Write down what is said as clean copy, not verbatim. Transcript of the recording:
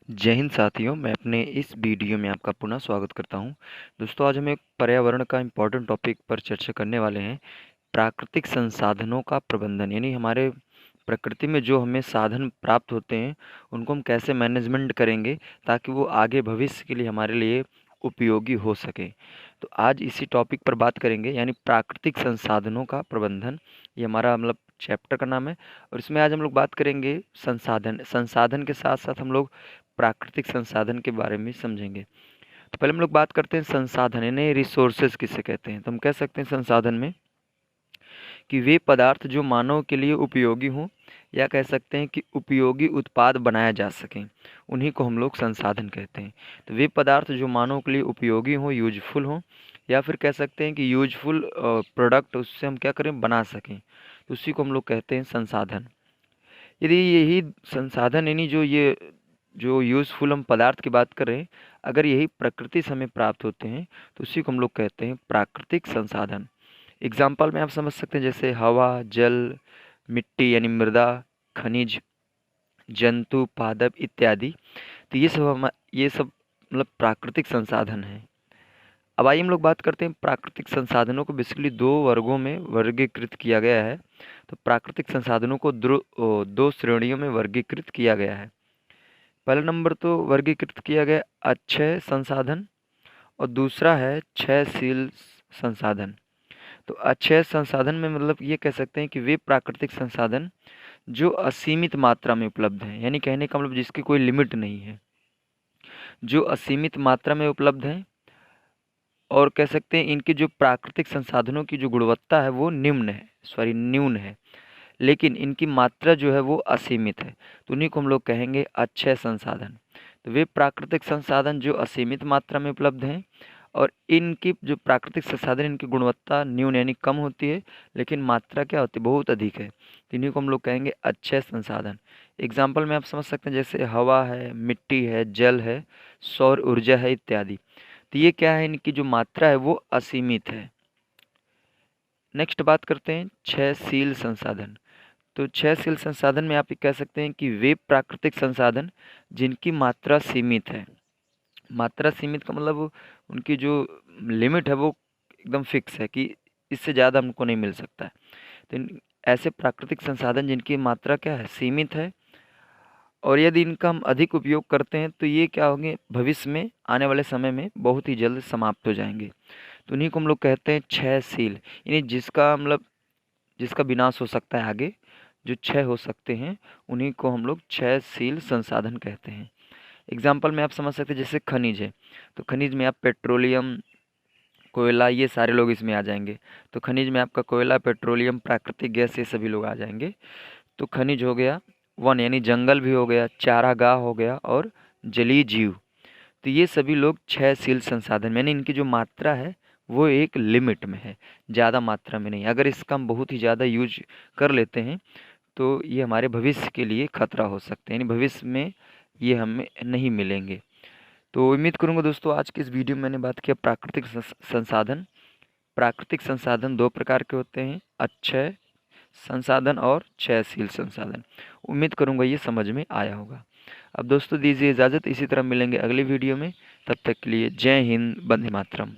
जय हिंद साथियों, मैं अपने इस वीडियो में आपका पुनः स्वागत करता हूं। दोस्तों, आज हम एक पर्यावरण का इम्पोर्टेंट टॉपिक पर चर्चा करने वाले हैं। प्राकृतिक संसाधनों का प्रबंधन, यानी हमारे प्रकृति में जो हमें साधन प्राप्त होते हैं उनको हम कैसे मैनेजमेंट करेंगे ताकि वो आगे भविष्य के लिए हमारे लिए उपयोगी हो सके। तो आज इसी टॉपिक पर बात करेंगे, यानी प्राकृतिक संसाधनों का प्रबंधन। ये हमारा चैप्टर का नाम है। और इसमें आज हम लोग बात करेंगे संसाधन संसाधन के साथ साथ हम लोग प्राकृतिक संसाधन के बारे में समझेंगे। तो पहले हम लोग बात करते हैं संसाधन, यानी रिसोर्सेज किसे कहते हैं। तो हम कह सकते हैं संसाधन में कि वे पदार्थ जो मानव के लिए उपयोगी हों, या कह सकते हैं कि उपयोगी उत्पाद बनाया जा सकें, उन्हीं को हम लोग संसाधन कहते हैं। तो वे पदार्थ जो मानव के लिए उपयोगी हों, यूजफुल हों, या फिर कह सकते हैं कि यूजफुल प्रोडक्ट उससे हम क्या करें, बना सकें, तो उसी को हम लोग कहते हैं संसाधन। यदि यही संसाधन, यानी जो यूज़फुल हम पदार्थ की बात करें, अगर यही प्रकृति से हमें प्राप्त होते हैं तो उसी को हम लोग कहते हैं प्राकृतिक संसाधन। एग्जाम्पल में आप समझ सकते हैं, जैसे हवा, जल, मिट्टी यानी मृदा, खनिज, जंतु, पादप इत्यादि। तो ये सब प्राकृतिक संसाधन हैं। अब आइए हम लोग बात करते हैं प्राकृतिक संसाधनों को बेसिकली दो वर्गों में वर्गीकृत किया गया है। तो प्राकृतिक संसाधनों को दो श्रेणियों में वर्गीकृत किया गया है। पहला नंबर तो वर्गीकृत किया गया अक्षय संसाधन, और दूसरा है क्षयशील संसाधन। तो अक्षय संसाधन में ये कह सकते हैं कि वे प्राकृतिक संसाधन जो असीमित मात्रा में उपलब्ध हैं, यानी कहने का जिसकी कोई लिमिट नहीं है, जो असीमित मात्रा में उपलब्ध हैं। और कह सकते हैं इनके जो प्राकृतिक संसाधनों की जो गुणवत्ता है वो न्यून है, लेकिन इनकी मात्रा जो है वो असीमित है। तो उन्हीं को हम लोग कहेंगे अक्षय संसाधन। तो वे प्राकृतिक संसाधन जो असीमित मात्रा में उपलब्ध हैं, और इनकी जो प्राकृतिक संसाधन, इनकी गुणवत्ता न्यून यानी कम होती है, लेकिन मात्रा क्या होती है, बहुत अधिक है। तो इन्हीं को हम लोग कहेंगे अक्षय संसाधन। एग्जाम्पल में आप समझ सकते हैं, जैसे हवा है, मिट्टी है, जल है, सौर ऊर्जा है इत्यादि। तो ये क्या है, इनकी जो मात्रा है वो असीमित है। नेक्स्ट बात करते हैं क्षयशील संसाधन। तो क्षयशील संसाधन में आप ये कह सकते हैं कि वे प्राकृतिक संसाधन जिनकी मात्रा सीमित है। मात्रा सीमित का उनकी जो लिमिट है वो एकदम फिक्स है कि इससे ज़्यादा हमको नहीं मिल सकता है। तो ऐसे प्राकृतिक संसाधन जिनकी मात्रा क्या है, सीमित है, और यदि इनका हम अधिक उपयोग करते हैं तो ये क्या होंगे, भविष्य में आने वाले समय में बहुत ही जल्द समाप्त हो जाएंगे। तो उन्हीं को हम लोग कहते हैं क्षयशील, यानी जिसका विनाश हो सकता है आगे, जो क्षय हो सकते हैं, उन्हीं को हम लोग क्षयशील संसाधन कहते हैं। एग्जाम्पल में आप समझ सकते हैं, जैसे खनिज है। तो खनिज में आप पेट्रोलियम, कोयला, ये सारे लोग इसमें आ जाएंगे। तो खनिज में आपका कोयला, पेट्रोलियम, प्राकृतिक गैस, ये सभी लोग आ जाएंगे। तो खनिज हो गया वन, यानी जंगल भी हो गया, चारागाह हो गया, और जलीय जीव। तो ये सभी लोग क्षयशील संसाधन, यानी इनकी जो मात्रा है वो एक लिमिट में है, ज़्यादा मात्रा में नहीं। अगर इसका हम बहुत ही ज़्यादा यूज कर लेते हैं तो ये हमारे भविष्य के लिए खतरा हो सकते हैं, यानी भविष्य में ये हमें नहीं मिलेंगे। तो उम्मीद करूँगा दोस्तों, आज की इस वीडियो में मैंने बात किया प्राकृतिक संसाधन। प्राकृतिक संसाधन दो प्रकार के होते हैं, अक्षय संसाधन और क्षयशील संसाधन। उम्मीद करूँगा ये समझ में आया होगा। अब दोस्तों दीजिए इजाज़त, इसी तरह मिलेंगे अगली वीडियो में। तब तक के लिए जय हिंद, वंदे मातरम।